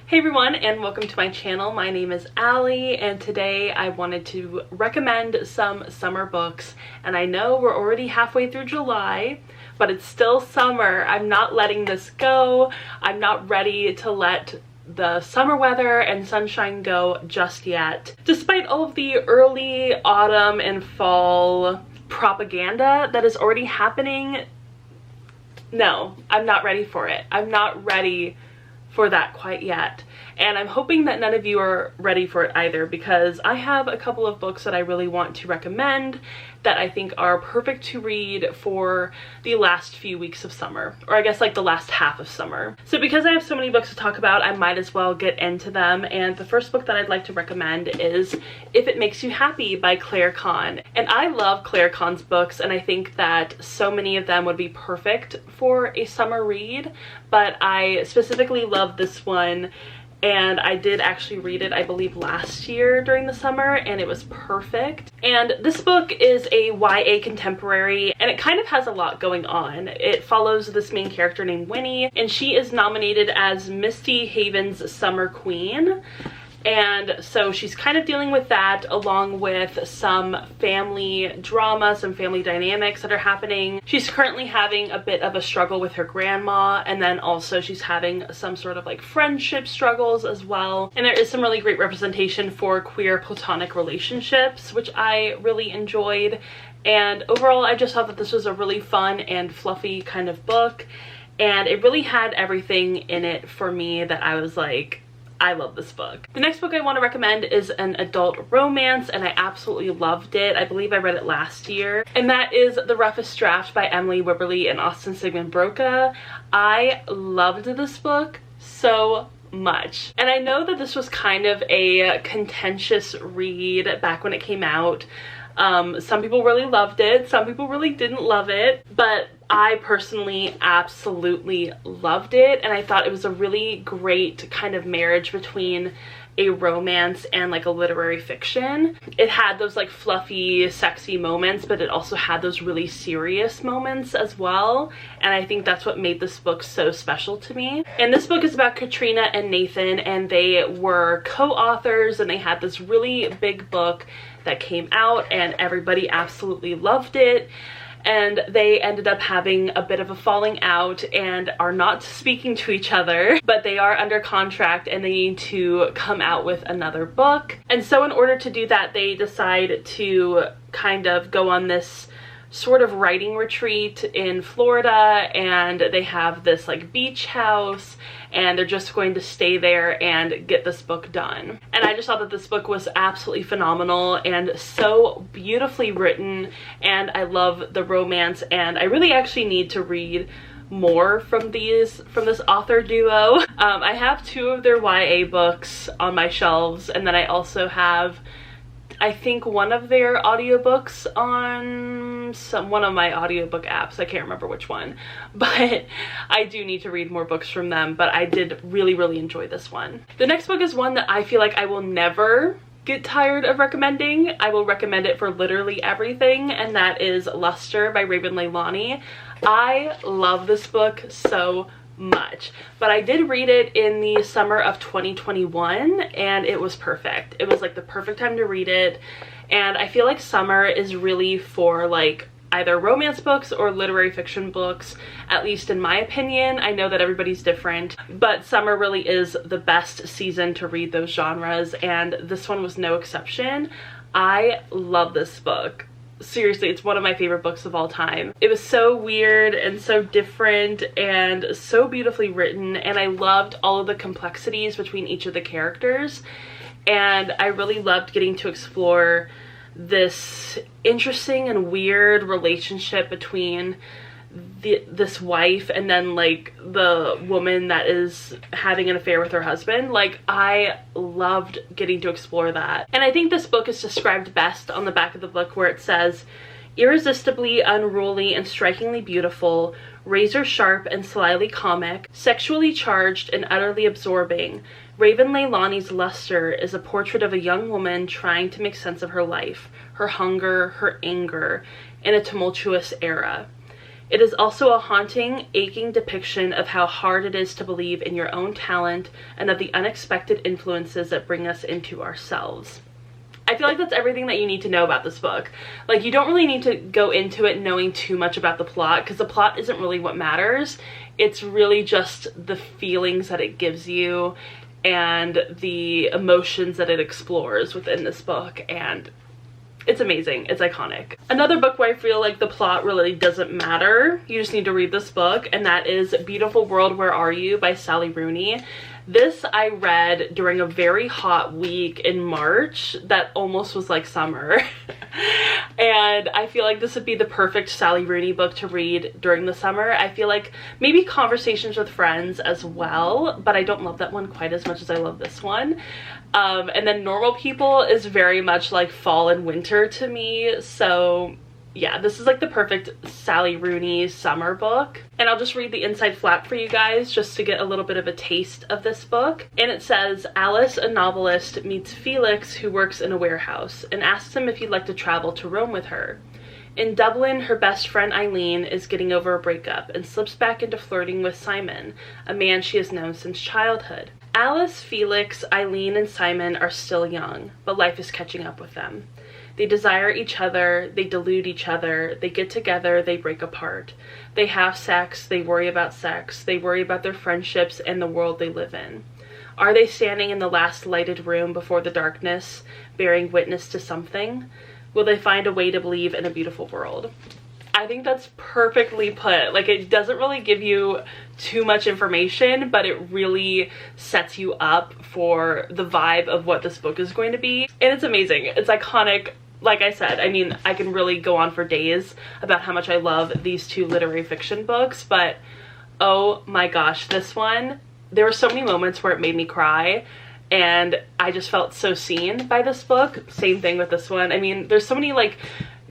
Hey everyone, and welcome to my channel. My name is Allie, and today I wanted to recommend some summer books. And I know we're already halfway through July, but it's still summer. I'm not letting this go. I'm not ready to let the summer weather and sunshine go just yet. Despite all of the early autumn and fall propaganda that is already happening, no, I'm not ready for it. I'm not ready for that quite yet, and I'm hoping that none of you are ready for it either, because I have a couple of books that I really want to recommend that I think are perfect to read for the last few weeks of summer, or I guess like the last half of summer. So because I have so many books to talk about, I might as well get into them. And the first book that I'd like to recommend is If It Makes You Happy by Claire Kann. And I love Claire Kann's books, and I think that so many of them would be perfect for a summer read, but I specifically love this one. And I did actually read it, I believe, last year during the summer, and it was perfect. And this book is a YA contemporary, and it kind of has a lot going on. It follows this main character named Winnie, and she is nominated as Misty Haven's Summer Queen. And so she's kind of dealing with that, along with some family drama, some family dynamics that are happening. She's currently having a bit of a struggle with her grandma, and then also she's having some sort of like friendship struggles as well. And there is some really great representation for queer platonic relationships, which I really enjoyed. And overall, I just thought that this was a really fun and fluffy kind of book, and it really had everything in it for me that I was like, I love this book. The next book I want to recommend is an adult romance, and I absolutely loved it. I believe I read it last year, and that is The Roughest Draft by Emily Wibberley and Austin Sigmund Broca. I loved this book so much, and I know that this was kind of a contentious read back when it came out. Some people really loved it, some people really didn't love it, but I personally absolutely loved it, and I thought it was a really great kind of marriage between a romance and like a literary fiction. It had those like fluffy, sexy moments, but it also had those really serious moments as well, and I think that's what made this book so special to me. And this book is about Katrina and Nathan, and they were co-authors, and they had this really big book that came out, and everybody absolutely loved it. And they ended up having a bit of a falling out and are not speaking to each other, but they are under contract and they need to come out with another book. And so in order to do that, they decide to kind of go on this sort of writing retreat in Florida, and they have this like beach house, and they're just going to stay there and get this book done. And I just thought that this book was absolutely phenomenal and so beautifully written, and I love the romance, and I really actually need to read more from this author duo. I have 2 of their YA books on my shelves, and then I also have, I think, one of their audiobooks on one of my audiobook apps. I can't remember which one, but I do need to read more books from them, but I did really enjoy this one. The next book is one that I feel like I will never get tired of recommending. I will recommend it for literally everything, and that is Luster by Raven Leilani. I love this book so much, but I did read it in the summer of 2021, and it was perfect. It was like the perfect time to read it, and I feel like summer is really for like either romance books or literary fiction books, at least in my opinion. I know that everybody's different, but summer really is the best season to read those genres, and this one was no exception. I love this book. Seriously, it's one of my favorite books of all time. It was so weird and so different and so beautifully written, and I loved all of the complexities between each of the characters, and I really loved getting to explore this interesting and weird relationship between this wife and then like the woman that is having an affair with her husband. Like, I loved getting to explore that. And I think this book is described best on the back of the book, where it says, irresistibly unruly and strikingly beautiful, razor sharp and slyly comic, sexually charged and utterly absorbing, Raven Leilani's Luster is a portrait of a young woman trying to make sense of her life, her hunger, her anger, in a tumultuous era. It is also a haunting, aching depiction of how hard it is to believe in your own talent and of the unexpected influences that bring us into ourselves. I feel like that's everything that you need to know about this book. Like, you don't really need to go into it knowing too much about the plot, because the plot isn't really what matters. It's really just the feelings that it gives you and the emotions that it explores within this book, and it's amazing. It's iconic. Another book where I feel like the plot really doesn't matter, you just need to read this book, and that is Beautiful World, Where Are You by Sally Rooney. This I read during a very hot week in March that almost was like summer. And I feel like this would be the perfect Sally Rooney book to read during the summer. I feel like maybe Conversations with Friends as well, but I don't love that one quite as much as I love this one. And then Normal People is very much like fall and winter to me, so yeah, this is like the perfect Sally Rooney summer book. And I'll just read the inside flap for you guys just to get a little bit of a taste of this book. And it says, Alice, a novelist, meets Felix, who works in a warehouse, and asks him if he'd like to travel to Rome with her. In Dublin, her best friend Eileen is getting over a breakup and slips back into flirting with Simon, a man she has known since childhood. Alice, Felix, Eileen, and Simon are still young, but life is catching up with them. They desire each other, they delude each other, they get together, they break apart. They have sex, they worry about their friendships and the world they live in. Are they standing in the last lighted room before the darkness, bearing witness to something? Will they find a way to believe in a beautiful world? I think that's perfectly put. Like, it doesn't really give you too much information, but it really sets you up for the vibe of what this book is going to be. And it's amazing. It's iconic. Like I said, I mean, I can really go on for days about how much I love these two literary fiction books, but oh my gosh, this one, there were so many moments where it made me cry, and I just felt so seen by this book. Same thing with this one. I mean, there's so many like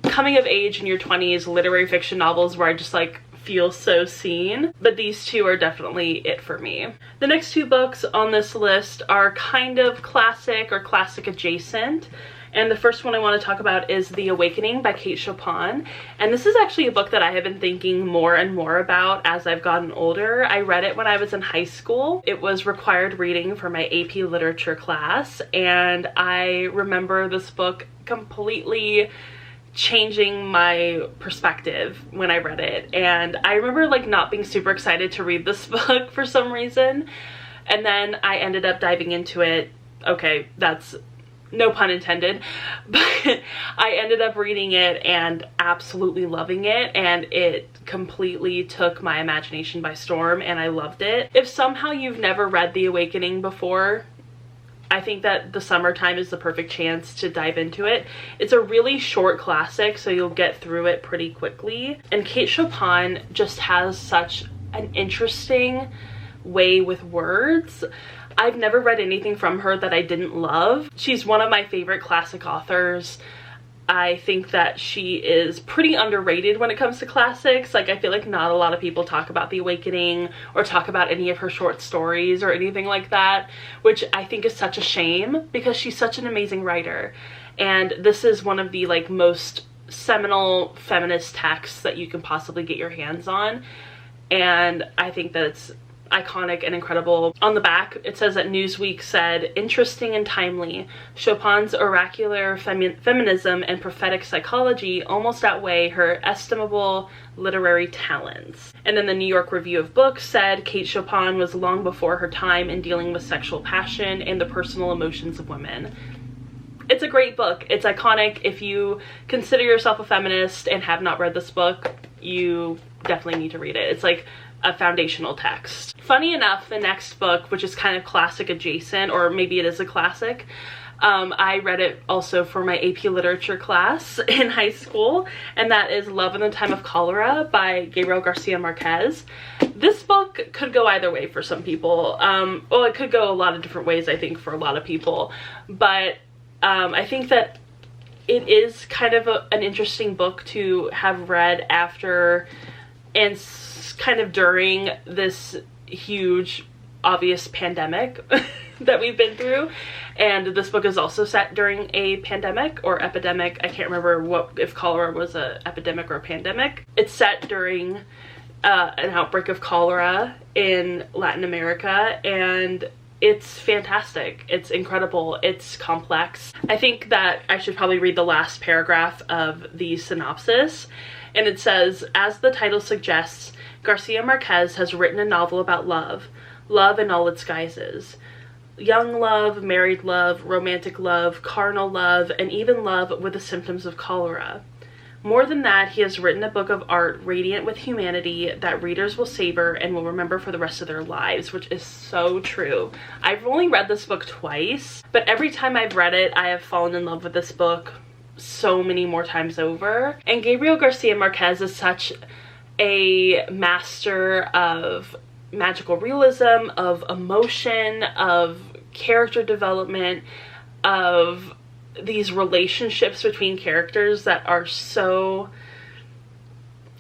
coming of age in your 20s literary fiction novels where I just like feel so seen, but these two are definitely it for me. The next two books on this list are kind of classic or classic adjacent. And the first one I want to talk about is The Awakening by Kate Chopin. And this is actually a book that I have been thinking more and more about as I've gotten older. I read it when I was in high school. It was required reading for my AP literature class. And I remember this book completely changing my perspective when I read it. And I remember like not being super excited to read this book for some reason. And then I ended up diving into it. Okay, that's no pun intended, but I ended up reading it and absolutely loving it, and it completely took my imagination by storm, and I loved it. If somehow you've never read The Awakening before, I think that the summertime is the perfect chance to dive into it. It's a really short classic, so you'll get through it pretty quickly. And Kate Chopin just has such an interesting way with words. I've never read anything from her that I didn't love. She's one of my favorite classic authors. I think that she is pretty underrated when it comes to classics. Like, I feel like not a lot of people talk about The Awakening or talk about any of her short stories or anything like that, which I think is such a shame because she's such an amazing writer. And this is one of the like most seminal feminist texts that you can possibly get your hands on. And I think that it's iconic and incredible. On the back, it says that Newsweek said, interesting and timely, Chopin's oracular feminism and prophetic psychology almost outweigh her estimable literary talents. And then the New York Review of Books said Kate Chopin was long before her time in dealing with sexual passion and the personal emotions of women. It's a great book. It's iconic. If you consider yourself a feminist and have not read this book, you definitely need to read it. It's like a foundational text. Funny enough, the next book, which is kind of classic adjacent, or maybe it is a classic, I read it also for my AP literature class in high school, and that is Love in the Time of Cholera by Gabriel Garcia Marquez. This book could go either way for some people. Well, it could go a lot of different ways, I think, for a lot of people, but I think that it is kind of an interesting book to have read after and kind of during this huge, obvious pandemic. that we've been through. And this book is also set during a pandemic or epidemic. I can't remember if cholera was an epidemic or a pandemic. It's set during an outbreak of cholera in Latin America, and it's fantastic. It's incredible. It's complex. I think that I should probably read the last paragraph of the synopsis. And it says, as the title suggests, Garcia Marquez has written a novel about love. Love in all its guises. Young love, married love, romantic love, carnal love, and even love with the symptoms of cholera. More than that, he has written a book of art radiant with humanity that readers will savor and will remember for the rest of their lives, which is so true. I've only read this book twice, but every time I've read it, I have fallen in love with this book so many more times over. And Gabriel Garcia Marquez is such a master of magical realism, of emotion, of character development, of these relationships between characters that are so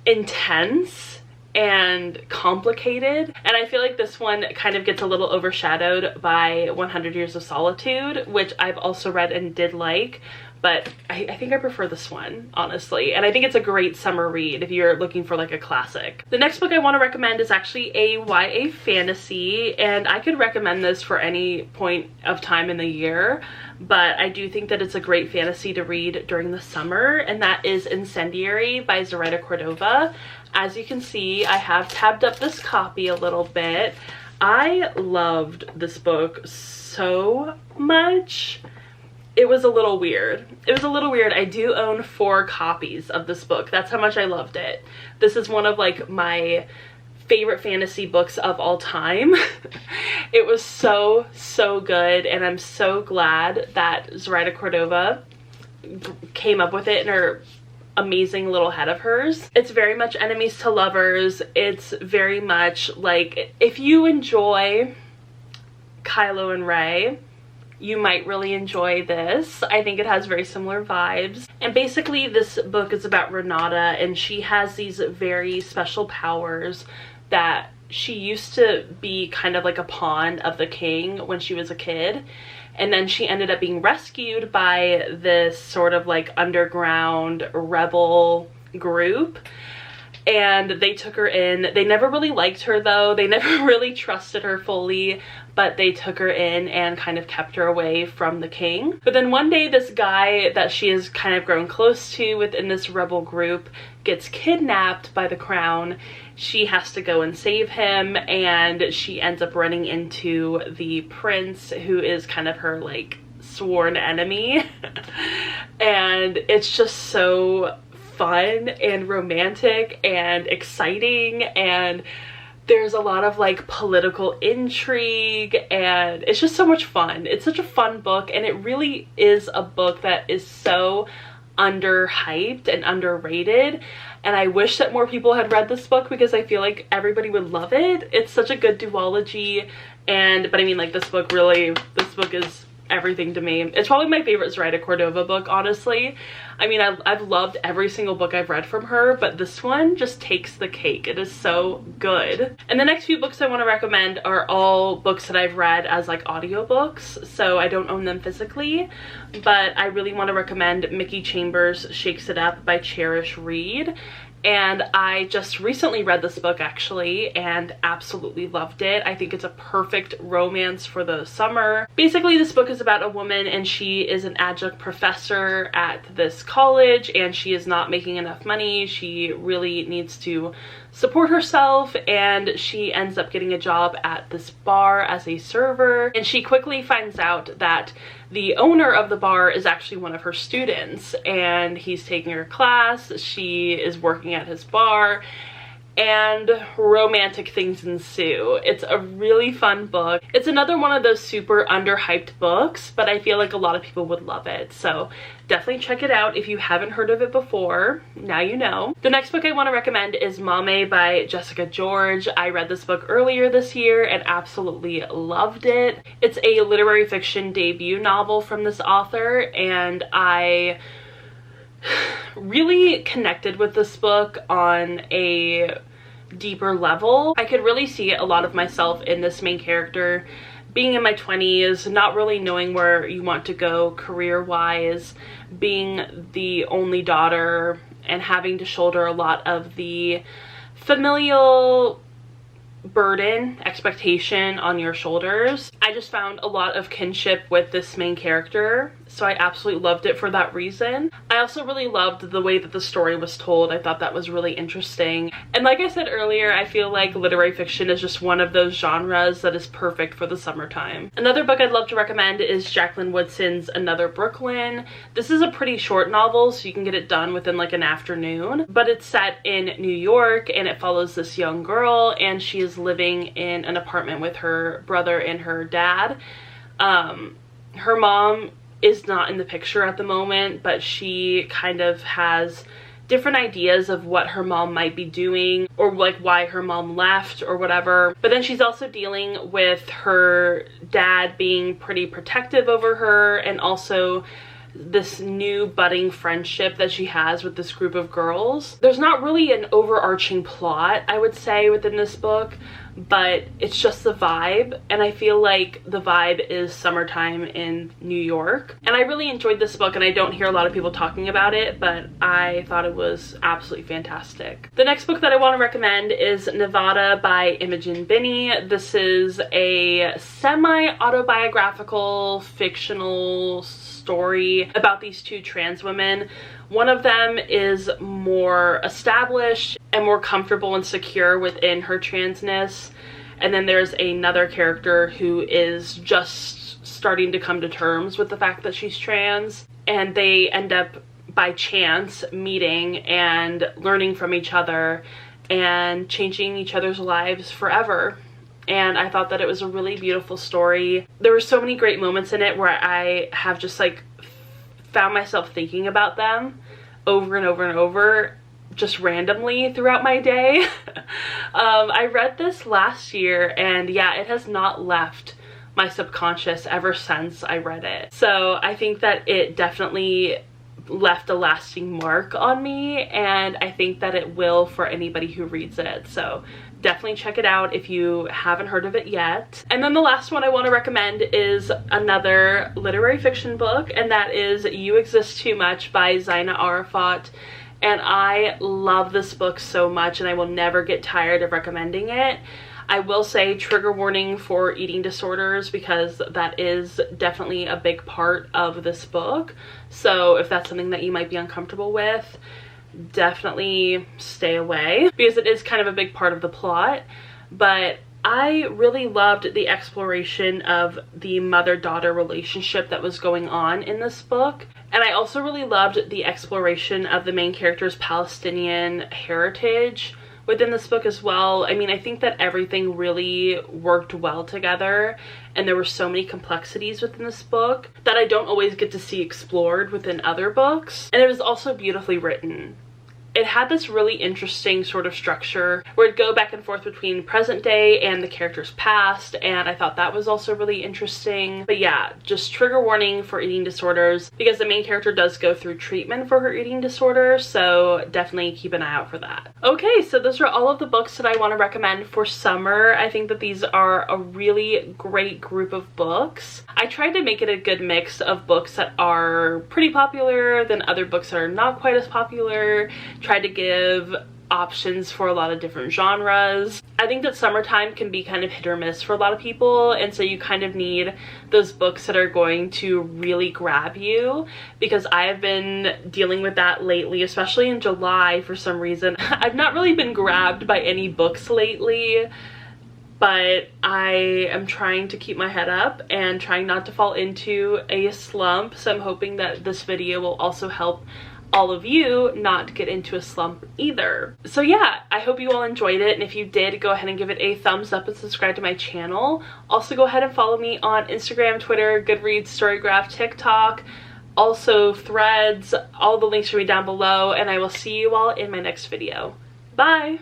intense and complicated. And I feel like this one kind of gets a little overshadowed by 100 Years of Solitude, which I've also read and did like, but I think I prefer this one, honestly. And I think it's a great summer read if you're looking for like a classic. The next book I want to recommend is actually a YA fantasy, and I could recommend this for any point of time in the year, but I do think that it's a great fantasy to read during the summer, and that is Incendiary by Zoraida Cordova. As you can see, I have tabbed up this copy a little bit. I loved this book so much. It was a little weird. It was a little weird. I do own 4 copies of this book. That's how much I loved it. This is one of like my favorite fantasy books of all time. It was so, so good, and I'm so glad that Zoraida Cordova came up with it in her amazing little head of hers. It's very much enemies to lovers. It's very much like, if you enjoy Kylo and Rey, you might really enjoy this. I think it has very similar vibes. And basically this book is about Renata, and she has these very special powers that she used to be kind of like a pawn of the king when she was a kid. And then she ended up being rescued by this sort of like underground rebel group. And they took her in. They never really liked her though. They never really trusted her fully, but they took her in and kind of kept her away from the king. But then one day this guy that she has kind of grown close to within this rebel group gets kidnapped by the crown. She has to go and save him, and she ends up running into the prince, who is kind of her like sworn enemy. And it's just so fun and romantic and exciting, and there's a lot of like political intrigue, and it's just so much fun. It's such a fun book, and it really is a book that is so underhyped and underrated, and I wish that more people had read this book because I feel like everybody would love it. It's such a good duology, but I mean, like, this book is everything to me. It's probably my favorite Zoraida Cordova book, honestly. I mean, I've loved every single book I've read from her, but this one just takes the cake. It is so good. And the next few books I want to recommend are all books that I've read as like audiobooks, so I don't own them physically, but I really want to recommend Mickey Chambers' Shakes It Up by Cherish Reed. And I just recently read this book actually and absolutely loved it. I think it's a perfect romance for the summer. Basically, this book is about a woman, and she is an adjunct professor at this college, and she is not making enough money. She really needs to support herself, and she ends up getting a job at this bar as a server, and she quickly finds out that the owner of the bar is actually one of her students, and he's taking her class. She is working at his bar, and romantic things ensue. It's a really fun book. It's another one of those super underhyped books, but I feel like a lot of people would love it. So definitely check it out if you haven't heard of it before. Now you know. The next book I want to recommend is Mame by Jessica George. I read this book earlier this year and absolutely loved it. It's a literary fiction debut novel from this author, and I really connected with this book on a deeper level. I could really see a lot of myself in this main character being in my 20s, not really knowing where you want to go career-wise, being the only daughter and having to shoulder a lot of the familial burden, expectation on your shoulders. I just found a lot of kinship with this main character, so I absolutely loved it for that reason. I also really loved the way that the story was told. I thought that was really interesting. And like I said earlier, I feel like literary fiction is just one of those genres that is perfect for the summertime. Another book I'd love to recommend is Jacqueline Woodson's Another Brooklyn. This is a pretty short novel, so you can get it done within like an afternoon, but it's set in New York and it follows this young girl, and she is living in an apartment with her brother and her dad. Her mom is not in the picture at the moment, but she kind of has different ideas of what her mom might be doing, or like why her mom left or whatever. But then she's also dealing with her dad being pretty protective over her, and also this new budding friendship that she has with this group of girls. There's not really an overarching plot, I would say, within this book, but it's just the vibe, and I feel like the vibe is summertime in New York. And I really enjoyed this book, and I don't hear a lot of people talking about it, but I thought it was absolutely fantastic. The next book that I want to recommend is Nevada by Imogen Binney. This is a semi-autobiographical fictional story about these two trans women. One of them is more established and more comfortable and secure within her transness, and then there's another character who is just starting to come to terms with the fact that she's trans, and they end up by chance meeting and learning from each other and changing each other's lives forever. And I thought that it was a really beautiful story. There were so many great moments in it where I have just like found myself thinking about them over and over and over, just randomly throughout my day. I read this last year, and yeah, it has not left my subconscious ever since I read it. So I think that it definitely left a lasting mark on me, and I think that it will for anybody who reads it. So definitely check it out if you haven't heard of it yet. And then the last one I want to recommend is another literary fiction book, and that is You Exist Too Much by Zaina Arafat. And I love this book so much, and I will never get tired of recommending it. I will say trigger warning for eating disorders, because that is definitely a big part of this book. So if that's something that you might be uncomfortable with, definitely stay away, because it is kind of a big part of the plot. But I really loved the exploration of the mother-daughter relationship that was going on in this book. And I also really loved the exploration of the main character's Palestinian heritage within this book as well. I mean, I think that everything really worked well together, and there were so many complexities within this book that I don't always get to see explored within other books. And it was also beautifully written. It had this really interesting sort of structure where it'd go back and forth between present day and the character's past, and I thought that was also really interesting. But yeah, just trigger warning for eating disorders, because the main character does go through treatment for her eating disorder, so definitely keep an eye out for that. Okay, so those are all of the books that I want to recommend for summer. I think that these are a really great group of books. I tried to make it a good mix of books that are pretty popular, then other books that are not quite as popular. Tried to give options for a lot of different genres. I think that summertime can be kind of hit or miss for a lot of people, and so you kind of need those books that are going to really grab you, because I have been dealing with that lately, especially in July for some reason. I've not really been grabbed by any books lately, but I am trying to keep my head up and trying not to fall into a slump, so I'm hoping that this video will also help all of you not get into a slump either. So yeah, I hope you all enjoyed it, and if you did, go ahead and give it a thumbs up and subscribe to my channel. Also go ahead and follow me on Instagram, Twitter, Goodreads, Storygraph, TikTok, also Threads. All the links will be down below, and I will see you all in my next video. Bye!